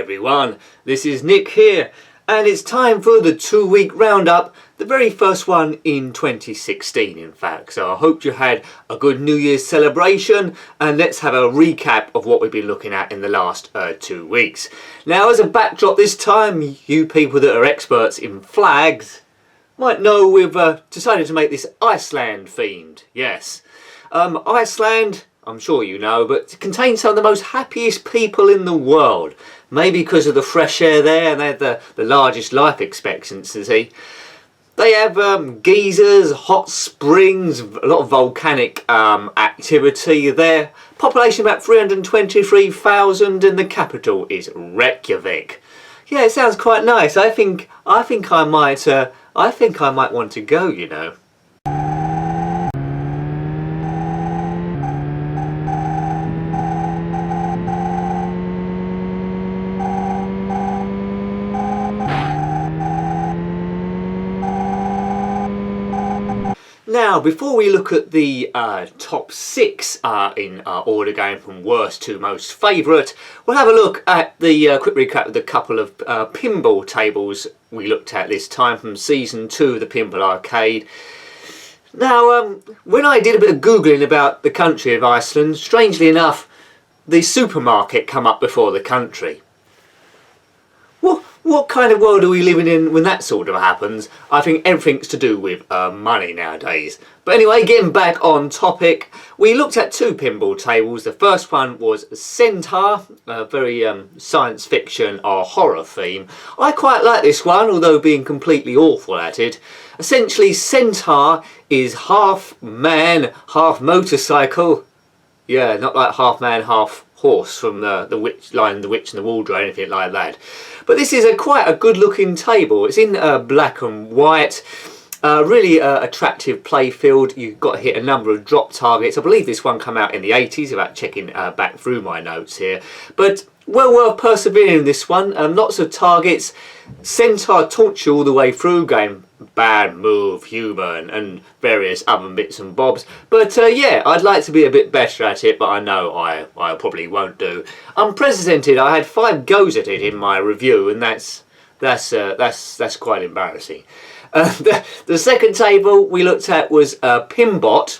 everyone, this is Nick here, and it's time for the 2-week roundup, the very first one in 2016 in fact. So I hope you had a good New Year's celebration, and let's have a recap of what we've been looking at in the last 2 weeks. Now, as a backdrop this time, you people that are experts in flags might know we've decided to make this Iceland themed. Yes, Iceland, I'm sure you know, but it contains some of the most happiest people in the world. Maybe because of the fresh air there, and they have the largest life expectancy. They have geysers, hot springs, a lot of volcanic activity there. Population about 323,000, and the capital is Reykjavik. Yeah, it sounds quite nice. I think I might want to go, you know. Now, before we look at the top 6 in our order going from worst to most favourite, we'll have a look at the quick recap of the couple of pinball tables we looked at this time from Season 2 of the Pinball Arcade. Now, when I did a bit of Googling about the country of Iceland, strangely enough, the supermarket come up before the country. What kind of world are we living in when that sort of happens? I think everything's to do with money nowadays. But anyway, getting back on topic, we looked at 2 pinball tables. The first one was CENTAUR, a very science fiction or horror theme. I quite like this one, although being completely awful at it. Essentially, CENTAUR is half man, half motorcycle. Yeah, not like half man, half horse from the Witch, Lion, the Witch and the Wardrobe or anything like that. But this is quite a good looking table. It's in black and white. Really attractive play field. You've got to hit a number of drop targets. I believe this one came out in the 80s, about checking back through my notes here. But well worth persevering in this one. Lots of targets. CENTAUR taunts you all the way through, going bad move, humour and various other bits and bobs. But yeah, I'd like to be a bit better at it, but I know I probably won't do. Unprecedented, I had 5 goes at it in my review, and that's quite embarrassing. The second table we looked at was PINBOT.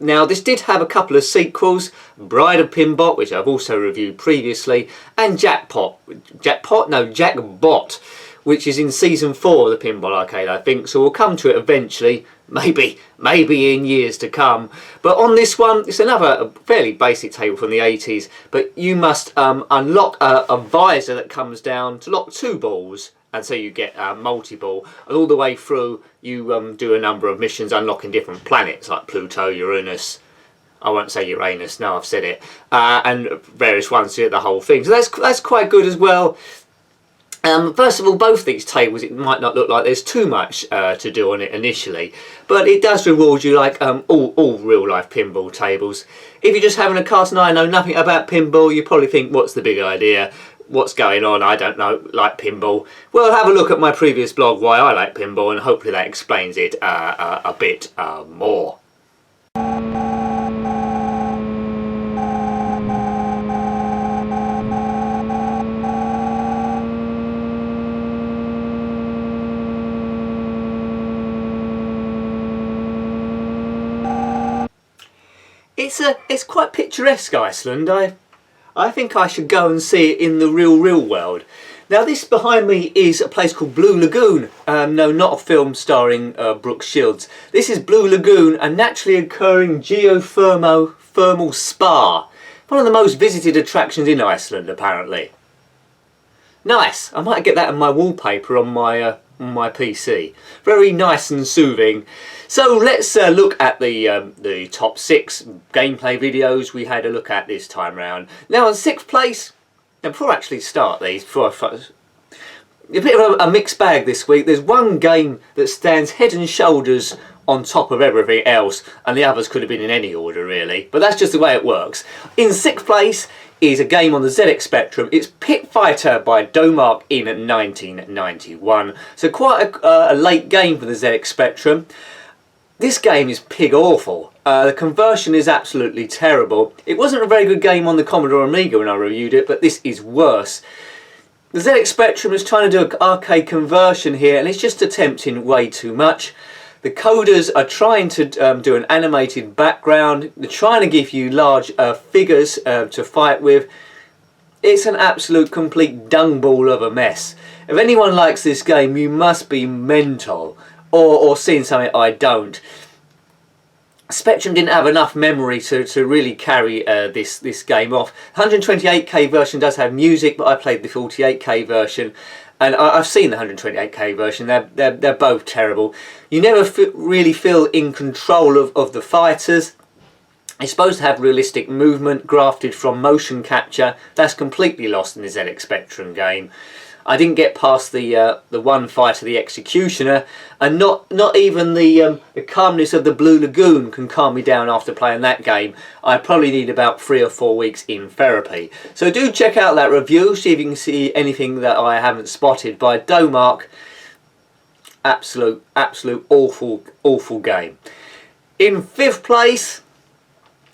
Now, this did have a couple of sequels, Bride of Pinbot, which I've also reviewed previously, and Jackbot, which is in Season 4 of the Pinball Arcade, I think, so we'll come to it eventually, maybe in years to come. But on this one, it's another fairly basic table from the 80s, but you must unlock a visor that comes down to lock 2 balls, and so you get multi-ball, and all the way through you do a number of missions unlocking different planets like Pluto, Uranus, I won't say Uranus, no, I've said it, and various ones to the whole thing. So that's quite good as well. First of all, both these tables, it might not look like there's too much to do on it initially, but it does reward you like all real-life pinball tables. If you're just having a cast and I know nothing about pinball, you probably think, what's the big idea? What's going on? I don't know, like pinball. Well, have a look at my previous blog, Why I Like Pinball, and hopefully that explains it a bit more. It's quite picturesque, Iceland. I think I should go and see it in the real world. Now, this behind me is a place called Blue Lagoon. No, not a film starring Brooke Shields. This is Blue Lagoon, a naturally occurring geothermal spa. One of the most visited attractions in Iceland, apparently. Nice. I might get that in my wallpaper on my PC. Very nice and soothing. So let's look at the top 6 gameplay videos we had a look at this time round. Now, in 6th place, now before I actually start these, a bit of a mixed bag this week. There's one game that stands head and shoulders on top of everything else, and the others could have been in any order really, but that's just the way it works. In 6th place is a game on the ZX Spectrum. It's Pit Fighter by Domark in 1991. So quite a late game for the ZX Spectrum. This game is pig awful. The conversion is absolutely terrible. It wasn't a very good game on the Commodore Amiga when I reviewed it, but this is worse. The ZX Spectrum is trying to do an arcade conversion here, and it's just attempting way too much. The coders are trying to do an animated background. They're trying to give you large figures to fight with. It's an absolute complete dung ball of a mess. If anyone likes this game, you must be mental, or seen something I don't. Spectrum didn't have enough memory to really carry this game off. 128K version does have music, but I played the 48K version, and I've seen the 128K version. They're both terrible. You never really feel in control of the fighters. It's supposed to have realistic movement grafted from motion capture. That's completely lost in the ZX Spectrum game. I didn't get past the one fighter, the Executioner, and not even the calmness of the Blue Lagoon can calm me down after playing that game. I probably need about 3 or 4 weeks in therapy. So do check out that review, see if you can see anything that I haven't spotted by Domark. Absolute awful game. In 5th place,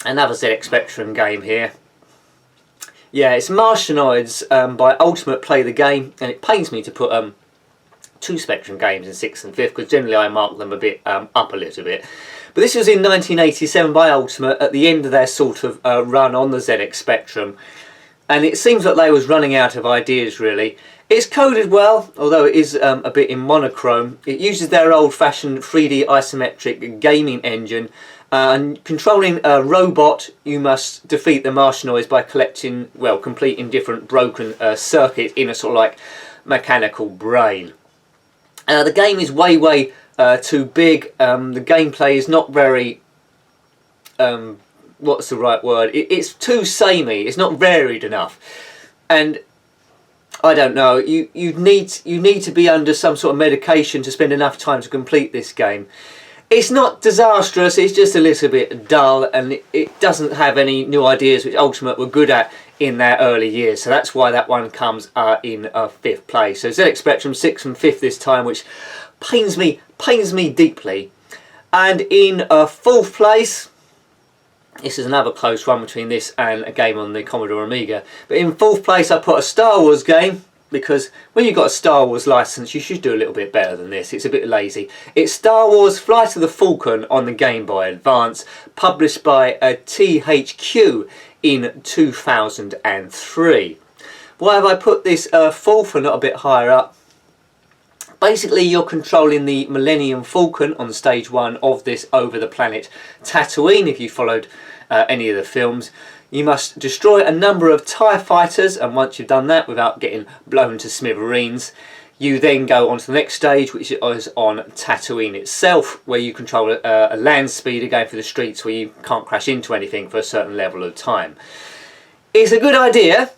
another ZX Spectrum game here. Yeah, it's Martianoids by Ultimate Play the Game, and it pains me to put 2 Spectrum games in 6th and 5th, because generally I mark them a bit up a little bit. But this was in 1987 by Ultimate at the end of their sort of run on the ZX Spectrum, and it seems like they was running out of ideas really. It's coded well, although it is a bit in monochrome. It uses their old-fashioned 3D isometric gaming engine. And controlling a robot, you must defeat the Martianoids by completing different broken circuits in a sort of like mechanical brain. The game is way too big. The gameplay is not very, what's the right word? It's too samey. It's not varied enough, and I don't know. You need to be under some sort of medication to spend enough time to complete this game. It's not disastrous, it's just a little bit dull, and it doesn't have any new ideas which Ultimate were good at in their early years. So that's why that one comes in 5th place. So ZX Spectrum 6th and 5th this time, which pains me deeply. And in 4th place, this is another close one between this and a game on the Commodore Amiga. But in 4th place I put a Star Wars game, because when you've got a Star Wars license you should do a little bit better than this. It's a bit lazy. It's Star Wars Flight of the Falcon on the Game Boy Advance, published by THQ in 2003. Why have I put this 4th and not a bit higher up? Basically you're controlling the Millennium Falcon on stage 1 of this over the planet Tatooine, if you followed any of the films. You must destroy a number of TIE fighters, and once you've done that without getting blown to smithereens, you then go on to the next stage, which is on Tatooine itself, where you control a land speeder going through the streets where you can't crash into anything for a certain level of time. It's a good idea,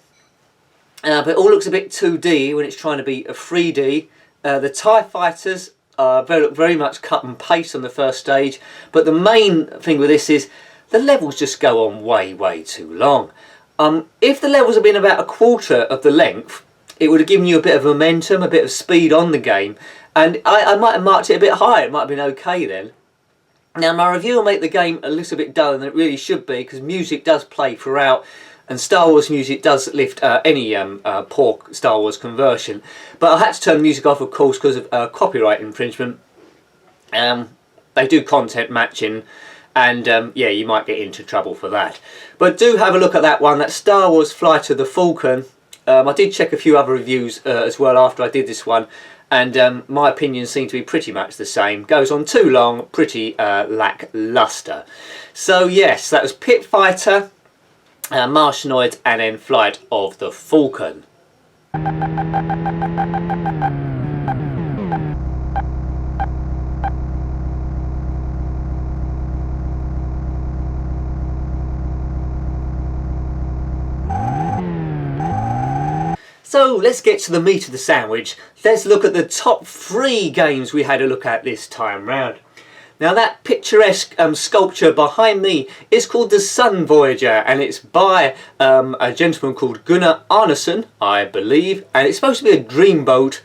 but it all looks a bit 2D when it's trying to be a 3D. The TIE fighters are very much cut and paste on the first stage, but the main thing with this is the levels just go on way too long. If the levels had been about a quarter of the length, it would have given you a bit of momentum, a bit of speed on the game, and I might have marked it a bit higher. It might have been okay then. Now my review will make the game a little bit duller than it really should be, because music does play throughout, and Star Wars music does lift any poor Star Wars conversion. But I had to turn the music off, of course, because of copyright infringement. They do content matching, and yeah, you might get into trouble for that. But do have a look at that one. That's Star Wars Flight of the Falcon. I did check a few other reviews as well after I did this one, and my opinions seem to be pretty much the same. Goes on too long, pretty lackluster. So yes, that was Pit Fighter, Martianoids, and then Flight of the Falcon. So let's get to the meat of the sandwich. Let's look at the top 3 games we had a look at this time round. Now that picturesque sculpture behind me is called the Sun Voyager, and it's by a gentleman called Gunnar Arneson, I believe, and it's supposed to be a dreamboat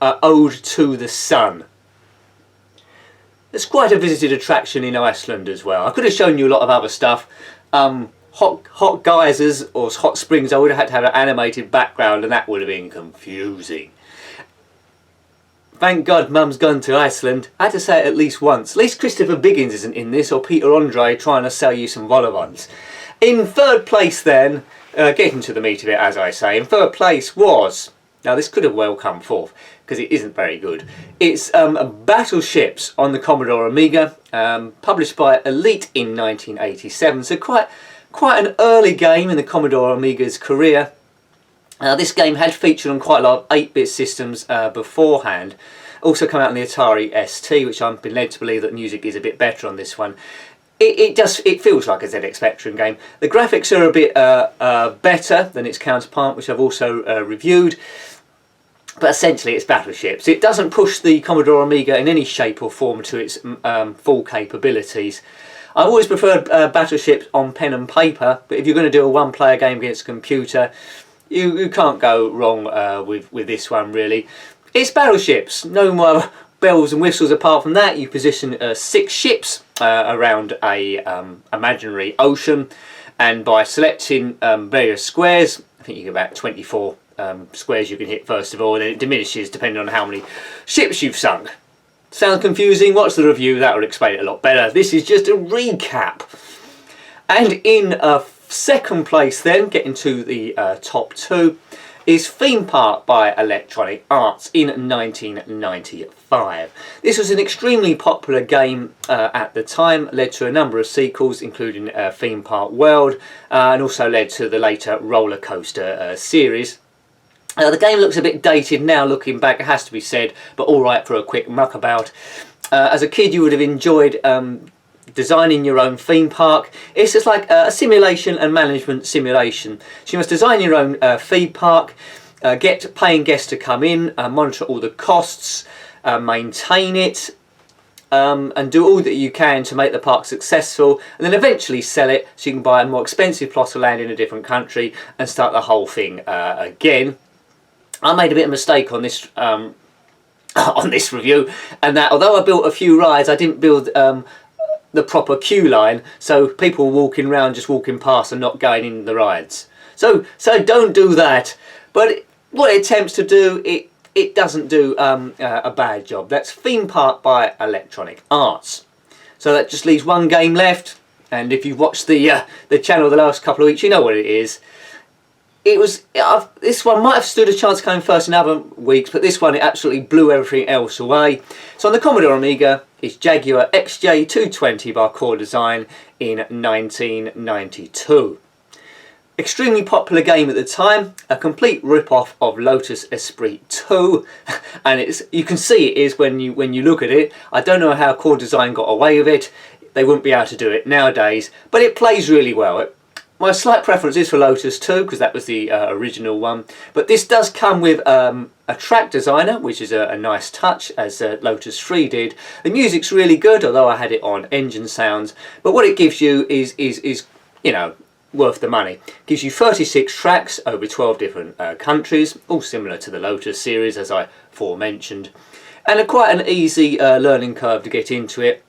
ode to the sun. It's quite a visited attraction in Iceland as well. I could have shown you a lot of other stuff. Hot geysers or hot springs, I would have had to have an animated background and that would have been confusing. Thank God Mum's gone to Iceland. I had to say it at least once. At least Christopher Biggins isn't in this, or Peter Andre trying to sell you some vol-au-vents. In third place then, getting to the meat of it as I say, in third place was, now this could have well come fourth because it isn't very good. It's Battleships on the Commodore Amiga, published by Elite in 1987, so quite an early game in the Commodore Amiga's career. This game had featured on quite a lot of 8-bit systems beforehand. Also come out on the Atari ST, which I've been led to believe that music is a bit better on this one. It feels like a ZX Spectrum game. The graphics are a bit better than its counterpart, which I've also reviewed. But essentially it's Battleships. It doesn't push the Commodore Amiga in any shape or form to its full capabilities. I've always preferred Battleships on pen and paper, but if you're going to do a one-player game against a computer, you can't go wrong with this one really. It's Battleships, no more bells and whistles apart from that. You position 6 ships around a imaginary ocean, and by selecting various squares, I think you get about 24 squares you can hit first of all, and then it diminishes depending on how many ships you've sunk. Sounds confusing? Watch the review, that will explain it a lot better. This is just a recap. And in second place then, getting to the top 2, is Theme Park by Electronic Arts in 1995. This was an extremely popular game at the time, led to a number of sequels including Theme Park World, and also led to the later Roller Coaster series. The game looks a bit dated now looking back, it has to be said, but alright for a quick muckabout. As a kid you would have enjoyed designing your own theme park. It's just like a simulation and management simulation. So you must design your own theme park, get paying guests to come in, monitor all the costs, maintain it, and do all that you can to make the park successful, and then eventually sell it so you can buy a more expensive plot of land in a different country and start the whole thing again. I made a bit of a mistake on this on this review, and that although I built a few rides, I didn't build the proper queue line, so people were walking around, just walking past and not going in the rides. So don't do that. But what it attempts to do, it doesn't do a bad job. That's Theme Park by Electronic Arts. So that just leaves one game left, and if you've watched the channel the last couple of weeks, you know what it is. This one might have stood a chance of coming first in other weeks, but this one it absolutely blew everything else away. So on the Commodore Amiga, it's Jaguar XJ220 by Core Design in 1992. Extremely popular game at the time, a complete rip-off of Lotus Esprit 2, and you can see it is when you look at it. I don't know how Core Design got away with it. They wouldn't be able to do it nowadays, but it plays really well. My slight preference is for Lotus 2 because that was the original one, but this does come with a track designer, which is a nice touch, as Lotus 3 did. The music's really good, although I had it on engine sounds, but what it gives you is you know, worth the money. It gives you 36 tracks over 12 different countries, all similar to the Lotus series as I aforementioned, and quite an easy learning curve to get into it.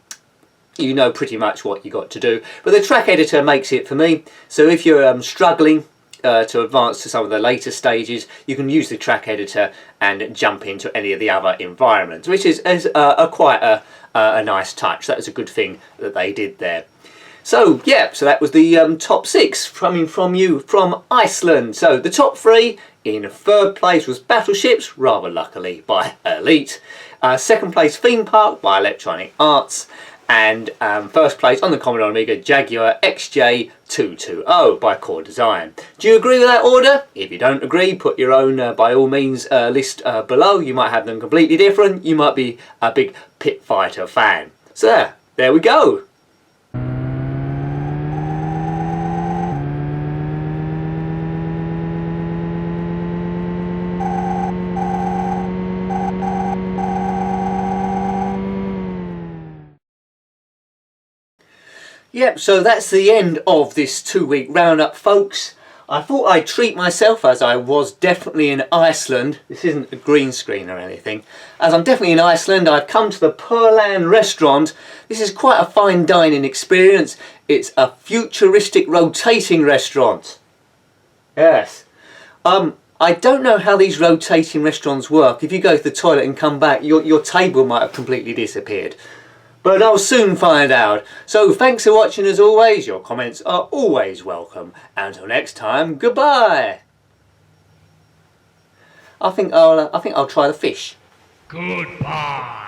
You know pretty much what you got to do, but the track editor makes it for me. So if you're struggling to advance to some of the later stages, you can use the track editor and jump into any of the other environments, which is quite a nice touch. That was a good thing that they did there. So yeah, so that was the top 6 coming from you from Iceland. So the top 3, in third place was Battleships, rather luckily, by Elite. Second place, Theme Park by Electronic Arts. And first place on the Commodore Amiga, Jaguar XJ220 by Core Design. Do you agree with that order? If you don't agree, put your own, by all means, list below. You might have them completely different. You might be a big Pit Fighter fan. So there we go. Yep, so that's the end of this 2-week roundup, folks. I thought I'd treat myself, as I was definitely in Iceland. This isn't a green screen or anything. As I'm definitely in Iceland, I've come to the Perlan restaurant. This is quite a fine dining experience. It's a futuristic rotating restaurant. Yes. I don't know how these rotating restaurants work. If you go to the toilet and come back, your table might have completely disappeared. But I'll soon find out. So thanks for watching as always. Your comments are always welcome. Until next time, goodbye. I think I'll try the fish. Goodbye.